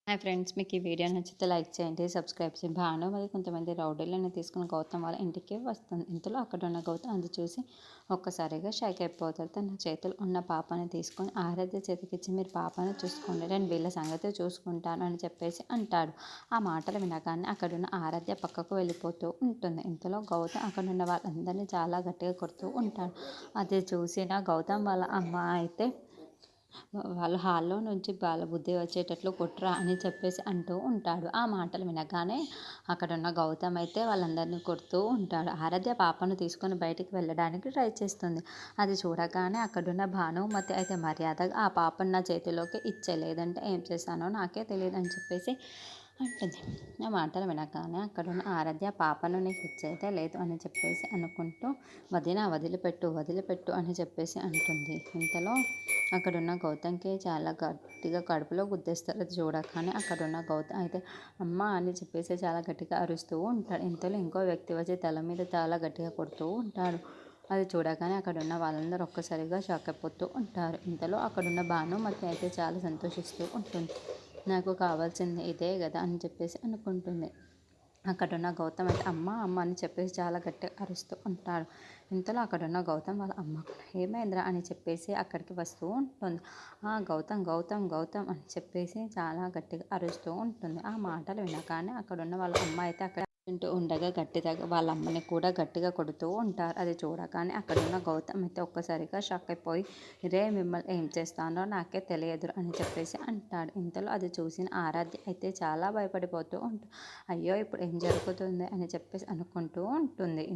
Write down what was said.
Hi friends, మీకు ఈ video నచ్చితే లైక్ చేయండి, సబ్స్క్రైబ్ చేయండి. భాను మరి కొంతమంది రౌడీలను తీసుకుని గౌతమ్ వాళ్ళ ఇంటికి వస్తుంది. ఇంతలో అక్కడ ఉన్న గౌతమ్ అది చూసి ఒక్కసారిగా షైక్ అయిపోతాడు. తన చేతులు ఉన్న పాపని తీసుకొని ఆరాధ్య చేతికిచ్చి, మీరు పాపని చూసుకోండి, నేను వీళ్ళ సంగతి చూసుకుంటాను అని చెప్పేసి అంటాడు. ఆ మాటలు వినగానే అక్కడున్న ఆరాధ్య పక్కకు వెళ్ళిపోతూ ఉంటుంది. ఇంతలో గౌతమ్ అక్కడున్న వాళ్ళందరినీ చాలా గట్టిగా కొడుతూ ఉంటాడు. అది చూసిన గౌతమ్ వాళ్ళ అమ్మ అయితే వాళ్ళు హాల్లో నుంచి బాల బుద్ధి వచ్చేటట్లు కొట్రా అని చెప్పేసి అంటూ ఉంటాడు. ఆ మాటలు వినగానే అక్కడున్న గౌతమ్ అయితే వాళ్ళందరినీ కొడుతూ ఉంటాడు. ఆరాధ్య పాపను తీసుకొని బయటికి వెళ్ళడానికి ట్రై చేస్తుంది. అది చూడగానే అక్కడున్న భానుమతి అయితే మర్యాదగా ఆ పాపను నా చేతిలోకి ఇచ్చే, లేదంటే ఏం చేశానో నాకే తెలియదు అని చెప్పేసి అంటుంది. ఆ మాటలు వినగానే అక్కడున్న ఆరాధ్య పాపను నీకు ఇచ్చేదే లేదు అని చెప్పేసి అనుకుంటూ, వదిన వదిలిపెట్టు వదిలిపెట్టు అని చెప్పేసి అంటుంది. ఇంతలో అక్కడున్న గౌతమ్‌కి చాలా గట్టిగా కడుపులో గుద్దేస్తారు. అది చూడగానే అక్కడున్న గౌతమ్ అయితే అమ్మ అని చెప్పేసి చాలా గట్టిగా అరుస్తూ ఉంటాడు. ఇంతలో ఇంకో వ్యక్తి వచ్చి తల మీద చాలా గట్టిగా కొడుతూ ఉంటాడు. అది చూడగానే అక్కడున్న వాళ్ళందరూ ఒక్కసారిగా షాక్ అయిపోతూ ఉంటారు. ఇంతలో అక్కడున్న భానుమతి అయితే చాలా సంతోషిస్తూ ఉంటుంది. నాకు కావాల్సింది ఇదే కదా అని చెప్పేసి అనుకుంటుంది. అక్కడున్న గౌతమ్ అయితే అమ్మ అమ్మ అని చెప్పేసి చాలా గట్టిగా అరుస్తూ ఉంటాడు. ఇంతలో అక్కడున్న గౌతమ్ వాళ్ళ అమ్మ కూడా ఏమైందిరా అని చెప్పేసి అక్కడికి వస్తూ ఉంటుంది. గౌతమ్ గౌతమ్ గౌతమ్ అని చెప్పేసి చాలా గట్టిగా అరుస్తూ ఉంటుంది. ఆ మాటలు వినగానే అక్కడున్న వాళ్ళ అమ్మ అయితే అక్కడ తింటూ ఉండగా గట్టిగా వాళ్ళ అమ్మని కూడా గట్టిగా కొడుతూ ఉంటారు. అది చూడగానే అక్కడున్న గౌతమ్ అయితే ఒక్కసారిగా షాక్ అయిపోయి, రే మిమ్మల్ని ఏం చేస్తానో నాకే తెలియదు అని చెప్పేసి అంటాడు. ఇంతలో అది చూసిన ఆరాధ్య అయితే చాలా భయపడిపోతూ ఉంటుంది. అయ్యో ఇప్పుడు ఏం జరుగుతుంది అని చెప్పేసి అనుకుంటూ ఉంటుంది.